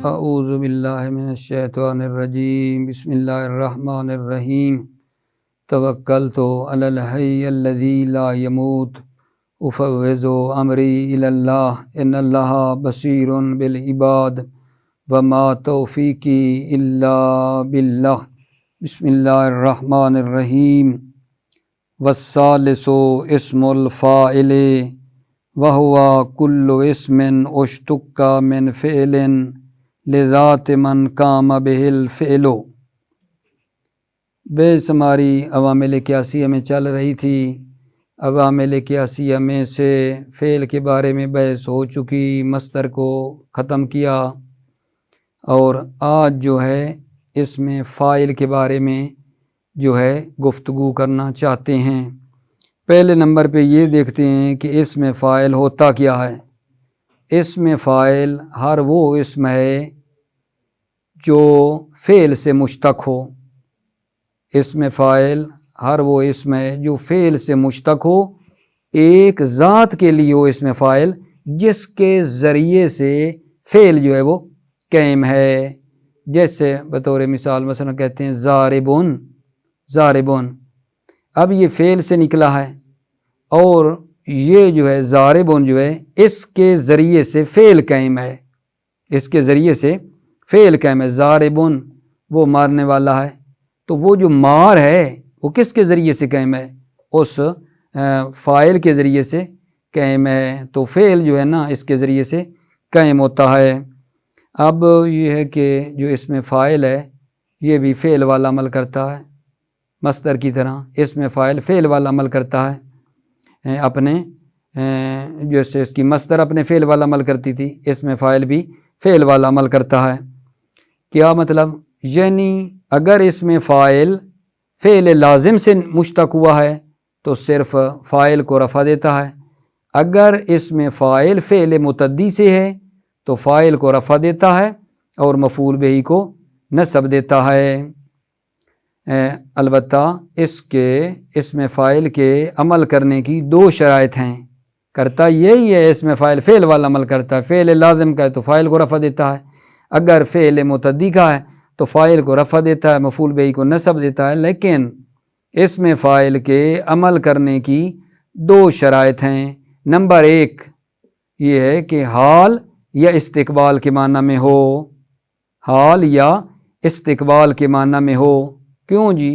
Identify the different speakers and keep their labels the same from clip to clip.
Speaker 1: اعوذ باللہ من الشیطان الرجیم بسم اللہ الرحمن الرحیم توکلت علی الحی الذی لا یموت افوض امری الی اللہ ان اللہ بصیر بالعباد وما توفیقی الا باللہ بسم اللہ الرحمن الرحیم والثالث اسم الفاعل وہو کل اسم اشتق من فعل لذات من قام به الفعل۔ بحث ہماری عوامل قیاسیہ میں چل رہی تھی۔ عوامل قیاسیہ میں سے فعل کے بارے میں بحث ہو چکی، مصدر کو ختم کیا، اور آج جو ہے اس میں فاعل کے بارے میں جو ہے گفتگو کرنا چاہتے ہیں۔ پہلے نمبر پہ یہ دیکھتے ہیں کہ اس میں فاعل ہوتا کیا ہے۔ اسم فاعل ہر وہ اسم ہے جو فعل سے مشتق ہو۔ اسم فاعل ہر وہ اسم ہے جو فعل سے مشتق ہو، ایک ذات کے لیے ہو اسم فاعل جس کے ذریعے سے فعل جو ہے وہ قائم ہے۔ جیسے بطور مثال مثلا کہتے ہیں ضاربون، ضاربون، اب یہ فعل سے نکلا ہے اور یہ جو ہے ضاربون جو ہے اس کے ذریعے سے فعل قائم ہے، اس کے ذریعے سے فعل قائم ہے۔ ضاربون وہ مارنے والا ہے، تو وہ جو مار ہے وہ کس کے ذریعے سے قائم ہے؟ اس فاعل کے ذریعے سے قائم ہے، تو فعل جو ہے نا اس کے ذریعے سے قائم ہوتا ہے۔ اب یہ ہے کہ جو اس میں فاعل ہے یہ بھی فعل والا عمل کرتا ہے، مصدر کی طرح اس میں فاعل فعل والا عمل کرتا ہے اپنے، جیسے اس کی مصدر اپنے فعل والا عمل کرتی تھی، اس میں فاعل بھی فعل والا عمل کرتا ہے۔ کیا مطلب؟ یعنی اگر اس میں فاعل فعل لازم سے مشتق ہوا ہے تو صرف فاعل کو رفع دیتا ہے، اگر اس میں فاعل فعل متعدی سے ہے تو فاعل کو رفع دیتا ہے اور مفعول بہ کو نصب دیتا ہے۔ البتہ اس میں فاعل کے عمل کرنے کی دو شرائط ہیں۔ کرتا یہی ہے اس میں فاعل فعل والا عمل کرتا ہے، فعل لازم کا ہے تو فاعل کو رفع دیتا ہے، اگر فعل متعدی کا ہے تو فاعل کو رفع دیتا ہے، مفعول بہ کو نصب دیتا ہے۔ لیکن اس میں فاعل کے عمل کرنے کی دو شرائط ہیں۔ نمبر ایک یہ ہے کہ حال یا استقبال کے معنی میں ہو، حال یا استقبال کے معنی میں ہو۔ کیوں جی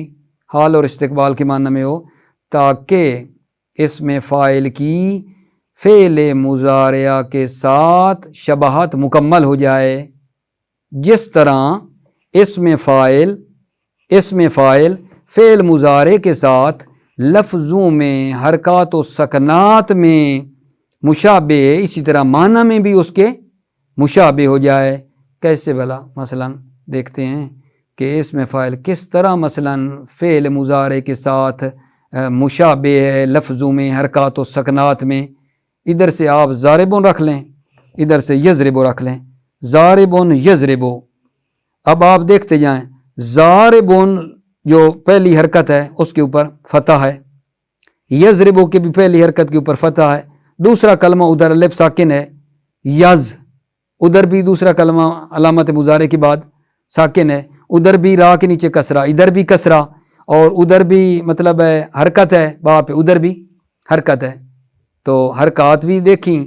Speaker 1: حال اور استقبال کے معنی میں ہو؟ تاکہ اس میں فاعل کی فعل مضارعہ کے ساتھ شباہت مکمل ہو جائے۔ جس طرح اس میں فاعل فعل مضارع کے ساتھ لفظوں میں حرکات و سکنات میں مشابہ ہے، اسی طرح معنی میں بھی اس کے مشابہ ہو جائے۔ کیسے بھلا؟ مثلا دیکھتے ہیں کہ اس میں فاعل کس طرح مثلا فعل مضارع کے ساتھ مشابہ ہے لفظوں میں حرکات و سکنات میں۔ ادھر سے آپ ضاربون رکھ لیں، ادھر سے یضربو رکھ لیں، ضاربون یضربو۔ اب آپ دیکھتے جائیں، ضاربون جو پہلی حرکت ہے اس کے اوپر فتح ہے، یضربو کے بھی پہلی حرکت کے اوپر فتح ہے، دوسرا کلمہ ادھر الف ساکن ہے، یز، ادھر بھی دوسرا کلمہ علامت مضارع کے بعد ساکن ہے، ادھر بھی را کے نیچے کسرہ، ادھر بھی کسرہ، اور ادھر بھی مطلب ہے حرکت ہے با پہ، ادھر بھی حرکت ہے۔ تو حرکات بھی دیکھیں،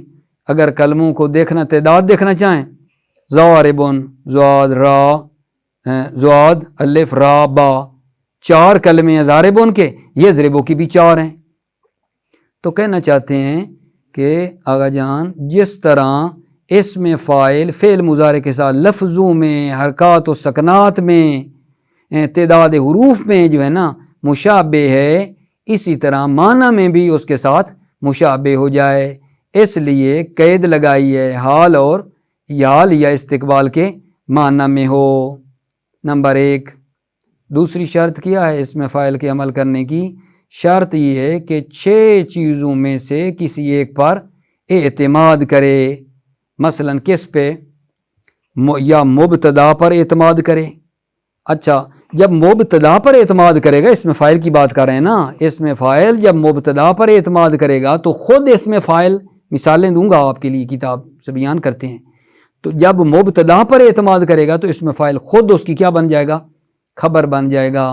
Speaker 1: اگر کلموں کو دیکھنا تعداد دیکھنا چاہیں، ضاربون، زواد را، زواد الف را با، 4 کلمے ہیں ضاربون کے، یضربو کی بھی 4 ہیں۔ تو کہنا چاہتے ہیں کہ آغا جان جس طرح اس میں فاعل فعل مضارع کے ساتھ لفظوں میں حرکات و سکنات میں تعداد حروف میں جو ہے نا مشابہ ہے، اسی طرح معنی میں بھی اس کے ساتھ مشابہ ہو جائے۔ اس لیے قید لگائی ہے حال اور حال یا استقبال کے معنی میں ہو۔ نمبر 1۔ دوسری شرط کیا ہے اس میں فاعل کے عمل کرنے کی؟ شرط یہ ہے کہ 6 چیزوں میں سے کسی ایک پر اعتماد کرے۔ مثلا کس پہ؟ یا مبتدا پر اعتماد کرے۔ اچھا، جب مبتدا پر اعتماد کرے گا، اس میں فاعل کی بات کر رہے ہیں نا، اس میں فاعل جب مبتدا پر اعتماد کرے گا تو خود اس میں فاعل، مثالیں دوں گا آپ کے لیے، کتاب سے بیان کرتے ہیں، تو جب مبتدا پر اعتماد کرے گا تو اسم فاعل خود اس کی کیا بن جائے گا؟ خبر بن جائے گا.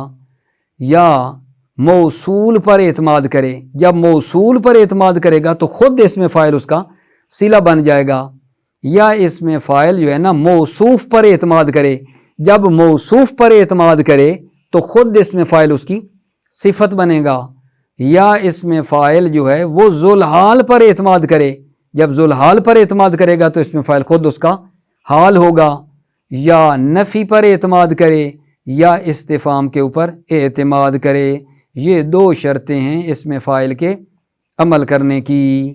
Speaker 1: یا موصول پر اعتماد کرے، جب موصول پر اعتماد کرے گا تو خود اسم فاعل اس کا صلہ بن جائے گا. یا اسم فاعل جو ہے نا موصوف پر اعتماد کرے، جب موصوف پر اعتماد کرے تو خود اسم فاعل اس کی صفت بنے گا. یا اسم فاعل جو ہے وہ ذوالحال پر اعتماد کرے، جب ذوالحال پر اعتماد کرے گا تو اسم فاعل خود اس کا حال ہوگا. یا نفی پر اعتماد کرے یا استفہام کے اوپر اعتماد کرے. یہ 2 شرطیں ہیں اسم فاعل کے عمل کرنے کی.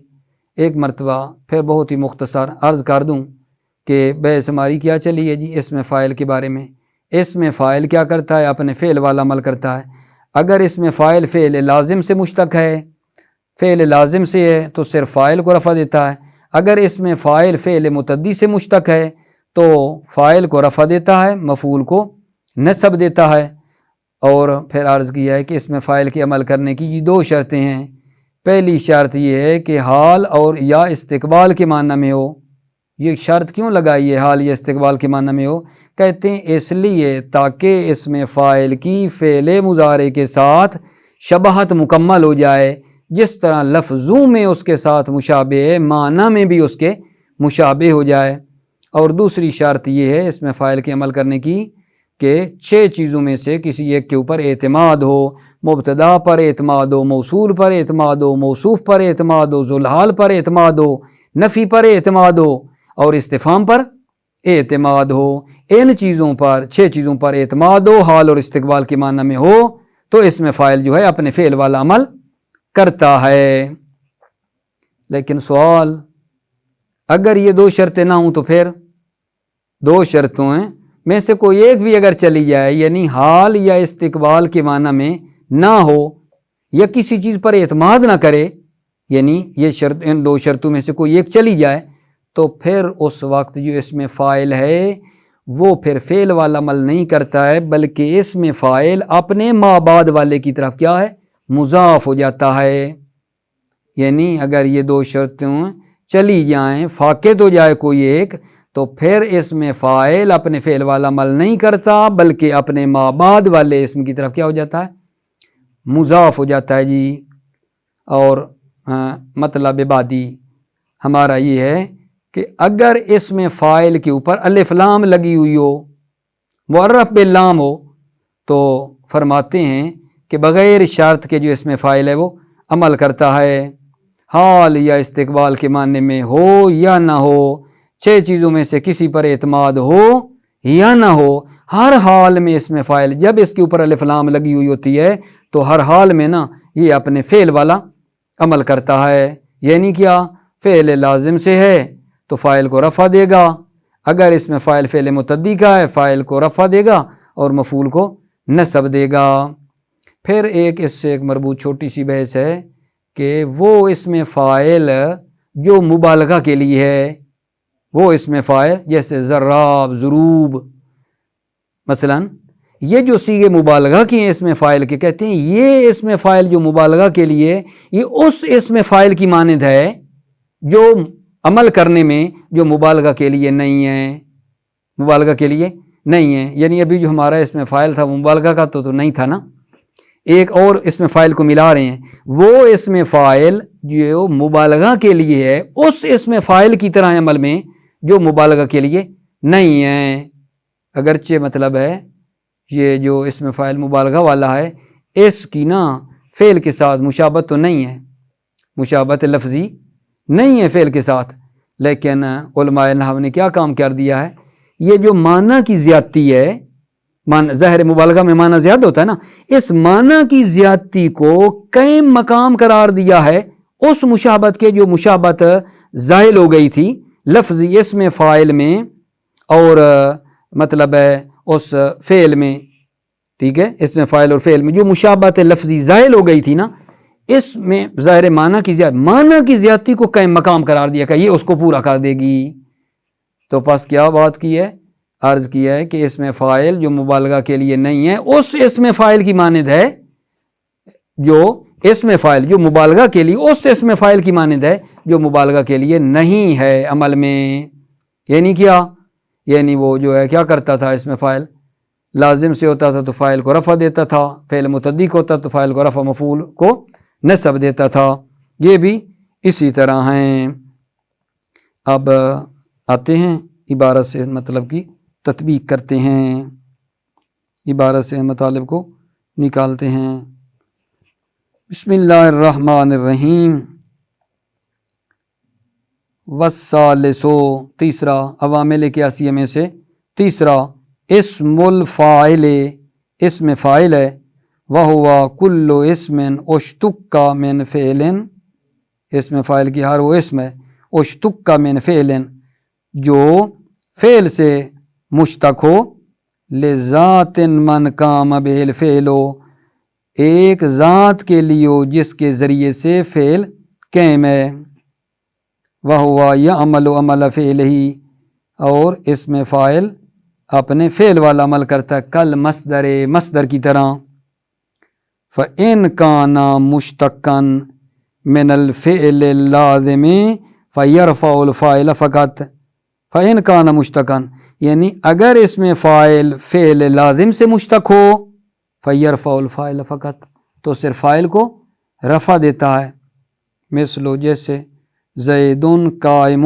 Speaker 1: ایک مرتبہ پھر بہت ہی مختصر عرض کر دوں کہ بحث ہماری کیا چلی ہے جی اسم فاعل کے بارے میں. اسم فاعل کیا کرتا ہے؟ اپنے فعل والا عمل کرتا ہے. اگر اسم فاعل فعل لازم سے مشتق ہے، فعل لازم سے ہے تو صرف فاعل کو رفع دیتا ہے. اگر اسم فاعل فعل متعدی سے مشتق ہے تو فاعل کو رفع دیتا ہے، مفعول کو نصب دیتا ہے. اور پھر عرض کیا ہے کہ اسم فاعل کے عمل کرنے کی یہ 2 شرطیں ہیں. پہلی شرط یہ ہے کہ حال اور یا استقبال کے معنی میں ہو. یہ شرط کیوں لگائی ہے حال یا استقبال کے معنی میں ہو؟ کہتے ہیں اس لیے تاکہ اسم فاعل کی فعل مضارع کے ساتھ شباہت مکمل ہو جائے، جس طرح لفظوں میں اس کے ساتھ مشابہ ہے معنی میں بھی اس کے مشابہ ہو جائے. اور دوسری شرط یہ ہے اسم فاعل کے عمل کرنے کی کہ 6 چیزوں میں سے کسی ایک کے اوپر اعتماد ہو. مبتدا پر اعتماد ہو، موصول پر اعتماد ہو، موصوف پر اعتماد ہو، ذوالحال پر اعتماد ہو، نفی پر اعتماد ہو اور استفہام پر اعتماد ہو. ان چیزوں پر 6 چیزوں پر اعتماد ہو، حال اور استقبال کے معنی میں ہو تو اسم فاعل جو ہے اپنے فعل والا عمل کرتا ہے. لیکن سوال، اگر یہ 2 شرطیں نہ ہوں تو پھر 2 شرطوں ہیں میں سے کوئی ایک بھی اگر چلی جائے، یعنی حال یا استقبال کے معنی میں نہ ہو یا کسی چیز پر اعتماد نہ کرے، یعنی یہ شرط ان 2 شرطوں میں سے کوئی ایک چلی جائے تو پھر اس وقت جو اسم فاعل ہے وہ پھر فعل والا عمل نہیں کرتا ہے، بلکہ اسم فاعل اپنے ما بعد والے کی طرف کیا ہے؟ مضاف ہو جاتا ہے. یعنی اگر یہ 2 شرطیں چلی جائیں، فاقد ہو جائے کوئی ایک، تو پھر اسم فاعل اپنے فعل والا عمل نہیں کرتا بلکہ اپنے ما بعد والے اسم کی طرف کیا ہو جاتا ہے؟ مضاف ہو جاتا ہے جی. اور مطلب بعدی ہمارا یہ ہے کہ اگر اسم فاعل کے اوپر الف لام لگی ہوئی ہو، معرف باللام ہو، تو فرماتے ہیں کہ بغیر شرط کے جو اسم فاعل ہے وہ عمل کرتا ہے. حال یا استقبال کے معنی میں ہو یا نہ ہو، 6 چیزوں میں سے کسی پر اعتماد ہو یا نہ ہو، ہر حال میں اسم فاعل جب اس کے اوپر الف لام لگی ہوئی ہوتی ہے تو ہر حال میں نا یہ اپنے فعل والا عمل کرتا ہے. یعنی کیا؟ فعل لازم سے ہے تو فاعل کو رفع دے گا، اگر اسم فاعل فعل متعدی کا ہے فاعل کو رفع دے گا اور مفعول کو نصب دے گا. پھر اس سے ایک مربوط چھوٹی سی بحث ہے کہ وہ اسم فاعل جو مبالغہ کے لیے ہے، وہ اسم فاعل جیسے ضراب، ضروب، مثلا یہ جو صیغے مبالغہ کی ہیں اسم فاعل کے، کہتے ہیں یہ اسم فاعل جو مبالغہ کے لیے یہ اس اسم فاعل کی مانند ہے جو عمل کرنے میں جو مبالغہ کے لیے نہیں ہے، مبالغہ کے لیے نہیں ہے. یعنی ابھی جو ہمارا اسم فاعل تھا وہ مبالغہ کا تو نہیں تھا نا، ایک اور اسم فاعل کو ملا رہے ہیں. وہ اسم فاعل جو مبالغہ کے لیے ہے اس اسم فاعل کی طرح عمل میں جو مبالغہ کے لیے نہیں ہے. اگرچہ مطلب ہے یہ جو اسم فاعل مبالغہ والا ہے اس کی نا فعل کے ساتھ مشابہت تو نہیں ہے، مشابہت لفظی نہیں ہے فعل کے ساتھ، لیکن علماء نحو نے کیا کام کر دیا ہے، یہ جو معنی کی زیادتی ہے، ظاہر مبالغہ میں معنی زیادہ ہوتا ہے نا، اس معنی کی زیادتی کو قائم مقام قرار دیا ہے اس مشابہت کے جو مشابہت زائل ہو گئی تھی لفظی اسم فاعل میں اور مطلب ہے اس فعل میں. ٹھیک ہے، اسم فاعل اور فعل میں جو مشابہت لفظی زائل ہو گئی تھی نا، اس میں ظاہر معنی کی زیادتی کو قائم مقام قرار دیا کہ یہ اس کو پورا کر دے گی. تو پس کیا بات کی ہے؟ عرض کیا ہے کہ اسم فاعل جو مبالغہ کے لیے نہیں ہے اس اسم فاعل کی مانند ہے، جو اسم فاعل جو مبالغہ کے لیے اس اسم فاعل کی مانند ہے جو مبالغہ کے لیے نہیں ہے عمل میں. یعنی کیا، یعنی وہ جو ہے کیا کرتا تھا، اس میں فاعل لازم سے ہوتا تھا تو فاعل کو رفع دیتا تھا، فعل متعدی کو ہوتا تو فاعل کو رفع، مفعول کو نصب دیتا تھا. یہ بھی اسی طرح ہیں. اب آتے ہیں عبارت سے مطلب کی تطبیق کرتے ہیں، عبارت سے مطالب کو نکالتے ہیں. بسم اللہ الرحمن الرحیم. والثالثو، تیسرا، عوامل قیاسیہ میں سے تیسرا، اسم الفاعل، اسم فاعل ہے، وہوا کل اسم اشتق من فعل، اسم فاعل کی ہر وہ اسم ہے اشتق من فعل جو فعل سے مشتق ہو، لذات من قام به الفعل، ایک ذات کے لیے ہو جس کے ذریعے سے فعل قائم ہے، وہوا یعمل عمل فعلہ، اور اسم فاعل اپنے فعل والا عمل کرتا ہے، کل مصدر، مصدر کی طرح. فَإِنْ كَانَ مُشْتَقًّا مِنَ الْفِعْلِ اللَّازِمِ فَيَرْفَعُ الْفَاعِلَ فَقَط. فَإِنْ كَانَ مُشْتَقًّا، یعنی اگر اس میں فاعل فعل لازم سے مشتق ہو، فَيَرْفَعُ الْفَاعِلَ فَقَط، تو صرف فاعل کو رفع دیتا ہے. مثلو، جیسے زید قائم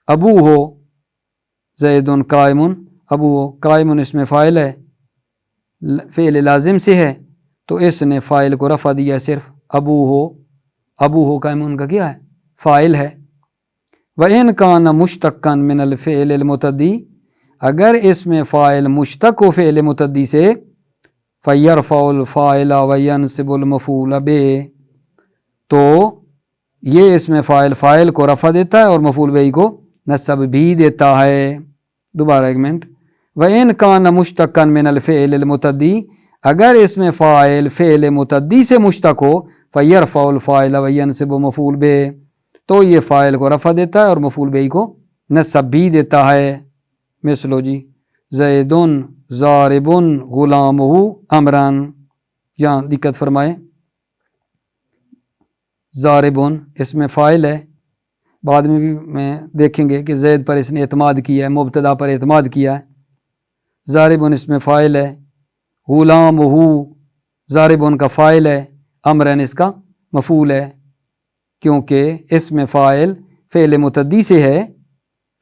Speaker 1: ابو ہو، زید قائم ابو ہو، قائم اس میں فاعل ہے، فعل لازم سے ہے تو اس نے فاعل کو رفع دیا، صرف ابو ہو، ابو ہو قائم کا کیا ہے، فاعل ہے. وَإِنْ كَانَ مُشْتَقًّا مِنَ الْفِعْلِ الْمُتَعَدِّ، اگر اس میں فاعل مشتق ہو فعل متعدی سے، فَيَرْفَعُ الْفَاعِلَ وَيَنْصِبُ الْمَفْعُولَ بِهِ، تو یہ اس میں فاعل کو رفع دیتا ہے اور مفعول بہ کو نصب بھی دیتا ہے. دوبارہ ایک منٹ. وَإِنْ كَانَ مُشْتَقًّا مِنَ الْفِعْلِ الْمُتَعَدِّ، اگر اس میں فاعل فعل متعدی سے مشتق ہو، فَيَرْفَعُ الْفَاعِلَ وَيَنْصِبُ مَفْعُولَ بِهِ، تو یہ فاعل کو رفع دیتا ہے اور مفعول بہ کو نصب بھی دیتا ہے. مثلو جی زید ضارب غلامہ امرن، یہاں دقت فرمائے، ضاربون اس میں فاعل ہے، بعد میں بھی میں دیکھیں گے کہ زید پر اس نے اعتماد کیا ہے، مبتدا پر اعتماد کیا ہے. ضاربون اس میں فاعل ہے، غلامہ ضاربون کا فاعل ہے، امرن اس کا مفعول ہے. کیونکہ اس میں فاعل فعل متعدی سے ہے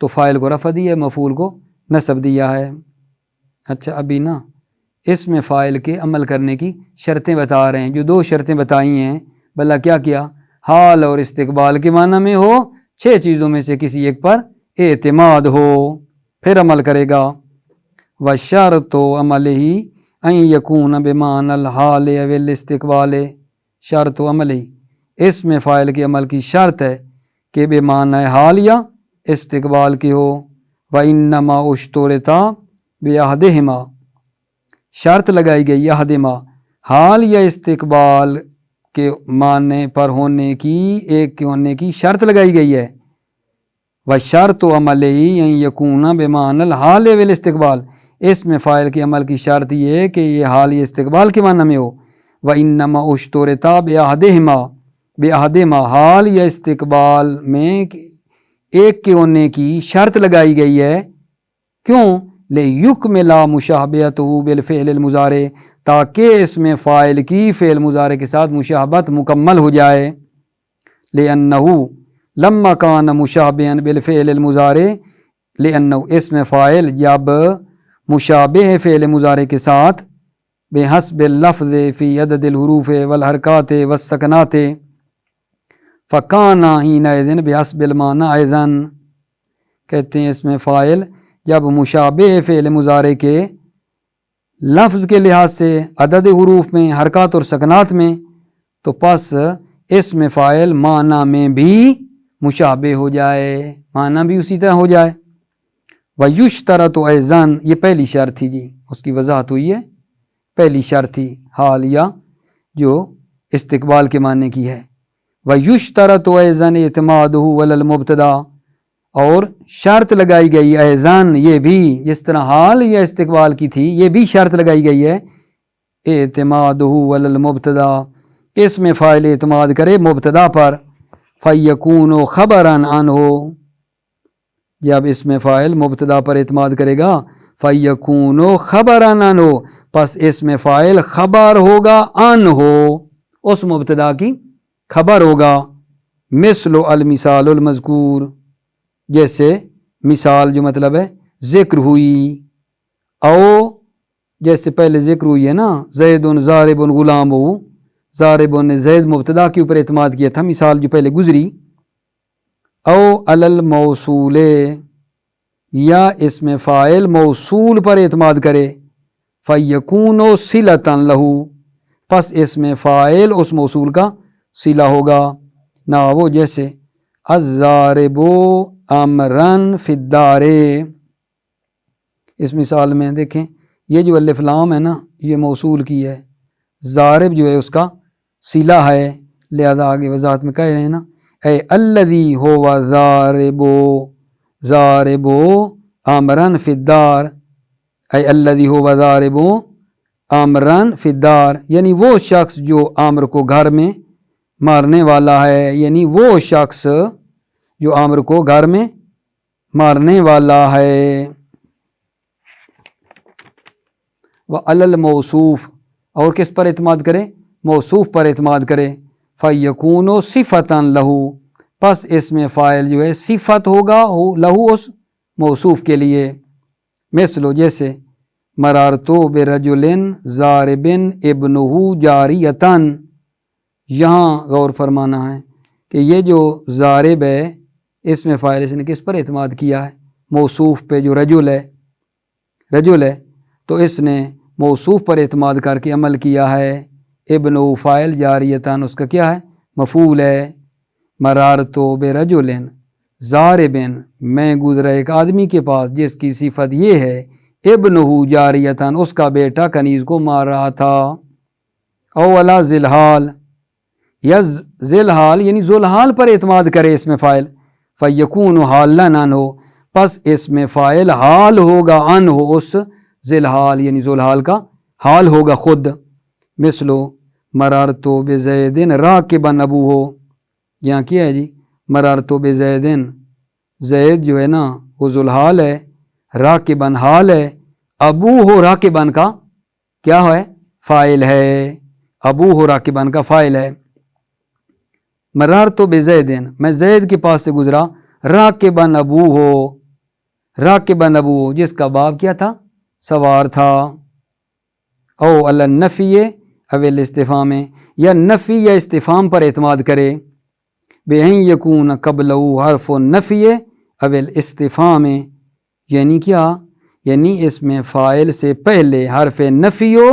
Speaker 1: تو فاعل کو رفع دیا ہے، مفعول کو نصب دیا ہے. اچھا، ابھی نا اس میں فاعل کے عمل کرنے کی شرطیں بتا رہے ہیں. جو دو شرطیں بتائی ہیں، بھلا کیا کیا، حال اور استقبال کے معنی میں ہو، 6 چیزوں میں سے کسی ایک پر اعتماد ہو پھر عمل کرے گا. وَشَرْطُ عَمَلِهِ أَنْ يَكُونَ بِمَعْنَى الْحَالِ أَوِ الْاِسْتِقْبَالِ، شرط عمل اس میں فاعل کے عمل کی شرط ہے کہ بے معنی حال یا استقبال کی ہو. وَإِنَّمَا اُشْتُرِطَ بِأَحَدِهِمَا، شرط لگائی گئی احدہما، حال یا استقبال کے معنی پر ہونے کی، ایک کے ہونے کی شرط لگائی گئی ہے. وَشَرْطُ عَمَلِهِ أَنْ يَكُونَ بِمَعْنَى الْحَالِ وَالْاِسْتِقْبَالِ، اس میں فاعل کے عمل کی شرط یہ ہے کہ یہ حال یا استقبال کے معنی میں ہو. وَإِنَّمَا اُشْتُرِطَ بِأَحَدِهِمَا، حال یا استقبال میں ایک کے ہونے کی شرط لگائی گئی ہے. کیوں؟ لِيُكْمِلَ مُشَابَهَتُهُ بِالْفِعْلِ الْمُضَارِعِ، تاکہ اس میں فاعل کی فعل مضارع کے ساتھ مشابہت مکمل ہو جائے. لِأَنَّهُ لَمَّا كَانَ مُشَابِهًا بِالْفِعْلِ الْمُضَارِعِ، لِأَنَّهُ اس میں فاعل جب مشابہ فعل مضارع کے ساتھ، بحسب اللفظ فی عدد الحروف والحرکات والسکنات، فَكَانَ حِينَئِذٍ بحسب المعنى أيضاً، کہتے ہیں اس میں فاعل جب مشابہ فعل مضارع کے لفظ کے لحاظ سے عدد حروف میں، حرکات اور سکنات میں، تو پس اس میں فاعل معنی میں بھی مشابہ ہو جائے، معنی بھی اسی طرح ہو جائے. وَيُشْتَرَطُ أَيْضًا، یہ پہلی شرط تھی جی، اس کی وضاحت ہوئی ہے. پہلی شرط تھی حال یا جو استقبال کے معنی کی ہے. وَيُشْتَرَطُ أَيْضًا اعتمادُهُ عَلَى الْمُبْتَدَى، اور شرط لگائی گئی ایضاً، یہ بھی جس طرح حال یا استقبال کی تھی، یہ بھی شرط لگائی گئی ہے اعتمادُهُ عَلَى الْمُبْتَدَى، کہ اس میں فاعل اعتماد کرے مبتدا پر. فَيَكُونُ خَبَرًا عَنْهُ، جب اسم فاعل مبتدا پر اعتماد کرے گا فَيَكُونُ خَبَرًا عَنْهُ، پس اسم فاعل خبر ہوگا عن ہو، اس مبتدا کی خبر ہوگا. مثل المثال المذکور، جیسے مثال جو مطلب ہے ذکر ہوئی، او جیسے پہلے ذکر ہوئی ہے نا زید ضارب غلام ہو، ضارب نے زید مبتدا کے اوپر اعتماد کیا تھا، مثال جو پہلے گزری. او علی الموصول، یا اسم فاعل موصول پر اعتماد کرے فَيَكُونُ صِلَةً لَهُ، پس اسم فاعل اس موصول کا صلہ ہوگا. نا وہ جیسے الضارب امرا فی الدار، اس مثال میں دیکھیں یہ جو الف لام ہے نا یہ موصول کی ہے، ضارب جو ہے اس کا صلہ ہے، لہذا آگے وضاحت میں کہہ رہے ہیں نا اے الذی هو ضارب امرا فی الدار، اے الذی هو ضارب امرا فی الدار، یعنی وہ شخص جو عامر کو گھر میں مارنے والا ہے، یعنی وہ شخص جو عامر کو گھر میں مارنے والا ہے. وعلی الموصوف، اور کس پر اعتماد کرے؟ موصوف پر اعتماد کرے. فَيَكُونُ صِفَةً لَهُ، پس اسم فاعل جو ہے صفت ہوگا لہو اس موصوف کے لیے. مثل جیسے مرارتو برجل ضارب ابنہ جاریتاً، یہاں غور فرمانا ہے کہ یہ جو ضارب ہے اسم فاعل اس نے کس پر اعتماد کیا ہے؟ موصوف پہ جو رجل ہے تو اس نے موصوف پر اعتماد کر کے عمل کیا ہے. ابن فاعل جاریتاً اس کا کیا ہے؟ مفعول ہے. مرارتو برجل ضارب، میں گزرا ایک آدمی کے پاس جس کی صفت یہ ہے ابنہ جاریتاً، اس کا بیٹا کنیز کو مار رہا تھا. او علی ذی الحال، یا ذی الحال یعنی ذوالحال پر اعتماد کرے اسم فاعل فَيَكُونُ حَالًا عَنْهُ، پس اسم فاعل حال ہوگا عنہ اس ذی الحال یعنی ذوالحال کا حال ہوگا خود. مثل مرارتو بزید راکبا ابوہ، یہاں کیا ہے جی مرارتو بزید، زید جو ہے نا وہ ذوالحال ہے، راکباً حال ہے، ابوہ راکباً کا کیا ہے؟ فاعل ہے، ابوہ راکباً کا فاعل ہے. مرارتو بزید، میں زید کے پاس سے گزرا، راکباً ابوہ جس کا باپ کیا تھا؟ سوار تھا. او علی النفی او الاستفہام، یا نفی یا استفہام پر اعتماد کرے. بِأَن یکون قبلہ حرف النفی او الاستفہام، یعنی کیا؟ یعنی اسم فاعل سے پہلے حرف نفی ہو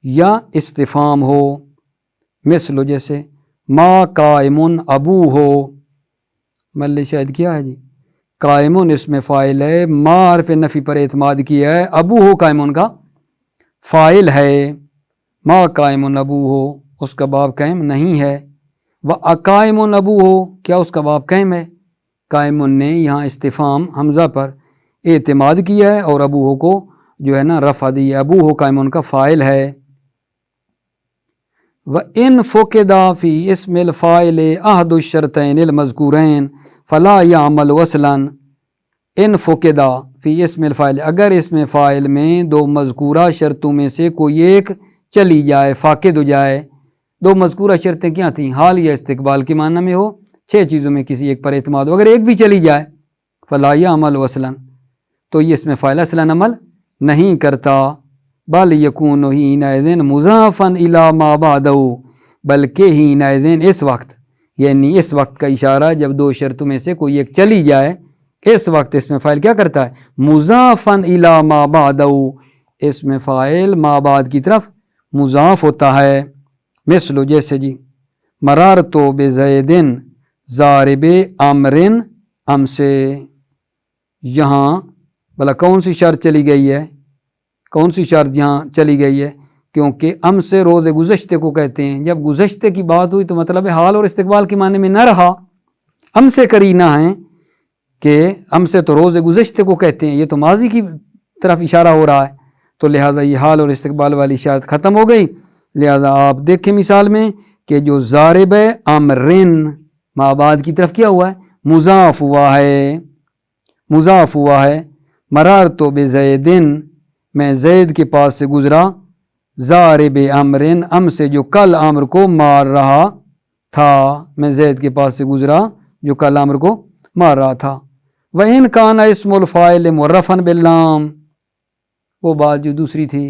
Speaker 1: یا استفہام ہو. مثل جیسے ما قائم ابوہ، مل شاید کیا ہے جی قائم اسم فاعل ہے، ما حرف نفی پر اعتماد کیا ہے، ابوہ قائم کا فاعل ہے. ما قائم ابوہ، اس کا باپ قائم نہیں ہے. وَأَقَائِمٌ ابوہ، کیا اس کا باپ قائم ہے؟ قائم نے یہاں استفہام حمزہ پر اعتماد کیا ہے اور ابوہ کو جو ہے نا رفع دی، ابوہ قائم کا فاعل ہے. وَإِن فُقِدَ فِي اسم الفاعل أحد الشرطين المذکورین فلا يعمل وصلا. ان فُقِدَ فی اسم الفاعل، اگر اسم فاعل میں دو مذکورہ شرطوں میں سے کوئی ایک چلی جائے، فاقد ہو جائے. دو مذکورہ شرطیں کیا تھیں؟ حال یا استقبال کے معنی میں ہو، 6 چیزوں میں کسی ایک پر اعتماد ہو، اگر ایک بھی چلی جائے فلا يعمل وصلا، تو یہ اسم فاعل اصلا عمل نہیں کرتا. بل یکون حینئذ مضافا الی ما بعدہ، بلکہ حینئذ اس وقت، یعنی اس وقت کا اشارہ جب دو شرطوں میں سے کوئی ایک چلی جائے، اس وقت اسم فاعل کیا کرتا ہے؟ مضافا الی ما بعدہ، اسم فاعل ما بعد کی طرف مضاف ہوتا ہے. مثل جیسے جی مرارتو بزید ضارب عمر امسے، یہاں بلا کون سی شرط چلی گئی ہے؟ کون سی شرط یہاں چلی گئی ہے؟ کیونکہ ام سے روز گزشتے کو کہتے ہیں. جب گزشتے کی بات ہوئی تو مطلب ہے حال اور استقبال کے معنی میں نہ رہا. ام سے قرینہ ہے کہ ام سے تو روز گزشتے کو کہتے ہیں، یہ تو ماضی کی طرف اشارہ ہو رہا ہے، تو لہذا یہ حال اور استقبال والی شرط ختم ہو گئی. لہذا آپ دیکھیں مثال میں کہ جو ضارب امرن ما بعد کی طرف کیا ہوا ہے؟ مضاف ہوا ہے. مضاف ہوا ہے. مرارت بزیدن میں زید کے پاس سے گزرا. ضارب امرن ام سے جو کل عامر کو مار رہا تھا، میں زید کے پاس سے گزرا جو کل عامر کو مار رہا تھا. وَإِنْ كَانَ اسم الفاعل مُعَرَّفًا بِاللَّامِ، وہ بات جو دوسری تھی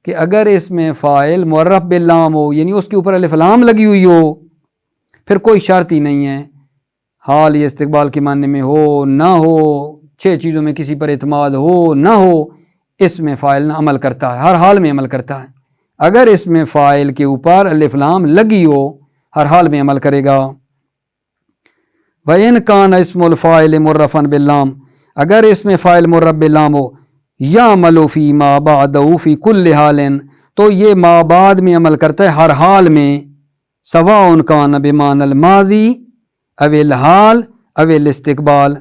Speaker 1: کہ اگر اس میں فاعل معرف باللام ہو، یعنی اس کے اوپر الف لام لگی ہوئی ہو، پھر کوئی شرط ہی نہیں ہے حال یا استقبال کے معنی میں ہو نہ ہو، 6 چیزوں میں کسی پر اعتماد ہو نہ ہو، اس میں فاعل نہ عمل کرتا ہے، ہر حال میں عمل کرتا ہے. اگر اس میں فاعل کے اوپر الف لام لگی ہو ہر حال میں عمل کرے گا. وَإِنْ كَانَ اسم الفاعل مُعَرَّفًا بِاللَّامِ، اگر اس میں فاعل معرف باللام ہو، یعمل فی ما بعدہ فی کل حال، تو یہ ما بعد میں عمل کرتا ہے ہر حال میں. سواء کان بمعنی الماضی او الحال او الاستقبال،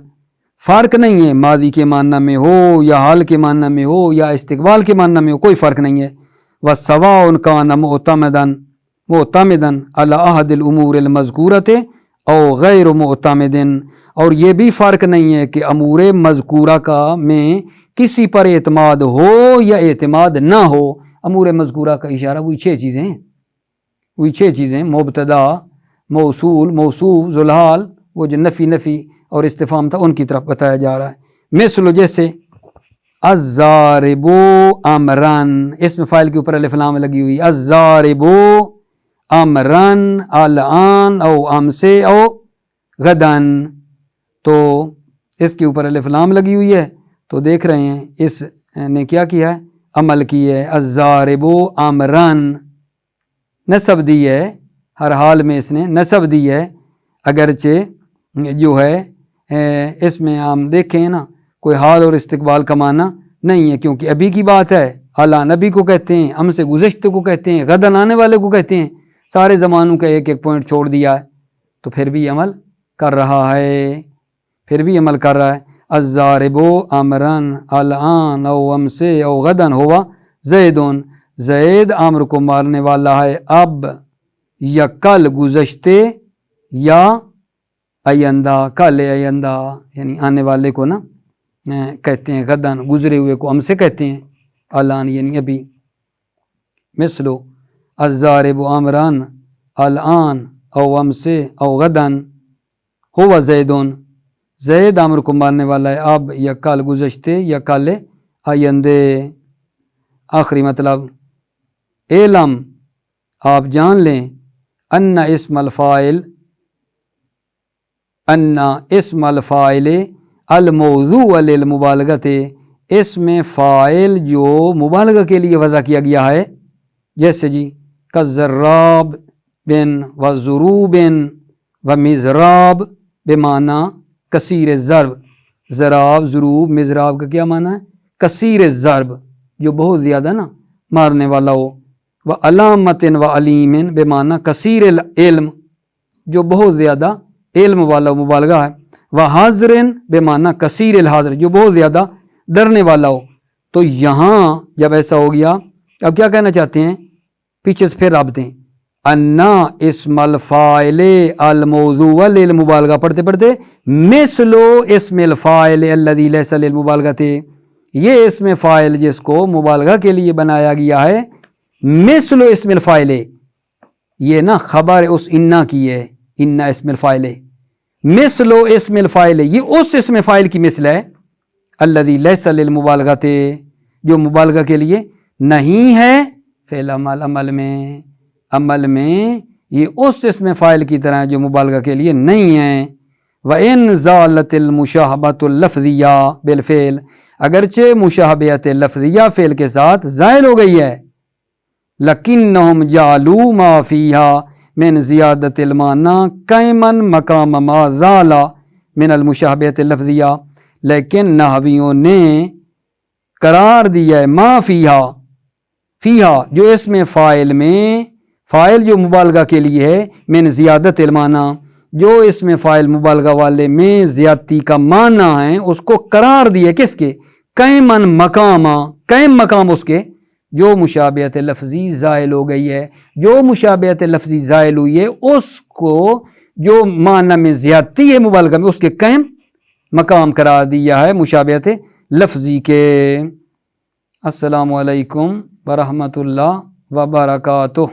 Speaker 1: فرق نہیں ہے ماضی کے معنی میں ہو یا حال کے معنی میں ہو یا استقبال کے معنی میں ہو، کوئی فرق نہیں ہے. وسواء کان معتمدا علی احد الامور المذکورۃ او غیر معتمد، اور یہ بھی فرق نہیں ہے کہ امور مذکورہ کا میں کسی پر اعتماد ہو یا اعتماد نہ ہو. امور مذکورہ کا اشارہ وہی 6 چیزیں ہیں، وہی 6 چیزیں، مبتدا، موصول، موصوف، ذوالحال، وہ جو نفی اور استفہام تھا ان کی طرف بتایا جا رہا ہے. مثل جیسے الضارب امرن، اس میں فاعل کے اوپر الف لام لگی ہوئی. الضارب امرن الان او امسے او غدن، تو اس کے اوپر الف لام لگی ہوئی ہے، تو دیکھ رہے ہیں اس نے کیا کیا ہے، عمل کی ہے. الضارب امرن نصب دی ہے، ہر حال میں اس نے نصب دی ہے، اگرچہ جو ہے اس میں ہم دیکھیں نا کوئی حال اور استقبال کا معنی نہیں ہے، کیونکہ ابھی کی بات ہے. حالا نبی کو کہتے ہیں، ہم سے گزشتے کو کہتے ہیں، غدن آنے والے کو کہتے ہیں، سارے زمانوں کا ایک ایک پوائنٹ چھوڑ دیا ہے، تو پھر بھی عمل کر رہا ہے، پھر بھی عمل کر رہا ہے. الضارب امرن الان او امسے او غدن ہوا زیدن، زید عامر کو مارنے والا ہے اب یا کل، گزشتے یا آئندہ، کل آئندہ یعنی آنے والے کو نا کہتے ہیں، غدن گزرے ہوئے کو ہم سے کہتے ہیں، الان یعنی ابھی. مثلو الضارب امران الان او امسے او غدن ہوا زیدن، زید عامر کو مارنے والا ہے اب یا کل، گزشتے یا کل آئندے. آخری مطلب علم، آپ جان لیں، ان اسم الفاعل الموضوع للمبالغۃ، اس میں فاعل جو مبالغہ کے لیے وضع کیا گیا ہے، جیسے جی کالضراب بن وضروب ومضراب بمعنی کثیر الضرب، ضراب، ضروب، مضراب کا کیا معنی ہے، کثیر الضرب، جو بہت زیادہ نا مارنے والا ہو. وعلامت وعلیم بمعنی کثیر العلم، جو بہت زیادہ علم والا مبالغہ ہے. وحاضر بمعنی کثیر الحاضر، جو بہت زیادہ ڈرنے والا ہو. تو یہاں جب ایسا ہو گیا، اب کیا کہنا چاہتے ہیں، پیچھے سے پھر رابطیں. انا اسم الفاعل الموضوع للمبالغہ، پڑھتے پڑھتے مثل اسم الفاعل الذی لیس للمبالغۃ، یہ اسم فاعل جس کو مبالغہ کے لیے بنایا گیا ہے، مثل اسم الفاعل، یہ نا خبر اس انا کی ہے، انا اسم الفاعل، مثل اسم الفاعل، یہ اس اسم فاعل کی مثل ہے، الذی لیس للمبالغۃ، جو مبالغہ کے لیے نہیں ہے، فعل عمل میں یہ اس اسم فاعل کی طرح جو مبالغہ کے لیے نہیں ہے. وَإِنْ زَالَتِ الْمُشَاهَبَةُ اللَّفْظِيَّةُ بِالْفِعْلِ، اگرچہ مشابہت لفظیہ فعل کے ساتھ زائل ہو گئی ہے. لَكِنَّهُمْ جَعَلُوا مَا فِيهَا مِنْ زِيَادَةِ الْمَعْنَى قَائِمًا مَقَامَ مَا زَالَ مِنَ الْمُشَابَهَةِ اللَّفْظِيَّةِ، لیکن نحویوں نے قرار دیا ہے ما فیہا جو اس میں فاعل میں، فاعل جو مبالغہ کے لیے ہے، من زیادت المعنی، جو اس میں فاعل مبالغہ والے میں زیادتی کا معنی ہے، اس کو قرار دیا کس کے، قائمًا مقاما، قائم مقام اس کے جو مشابہت لفظی زائل ہو گئی ہے، جو مشابہت لفظی زائل ہوئی ہے اس کو جو معنی میں زیادتی ہے مبالغہ میں، اس کے قائم مقام قرار دیا ہے مشابہت لفظی کے۔ السلام علیکم ورحمۃ اللہ وبرکاتہ۔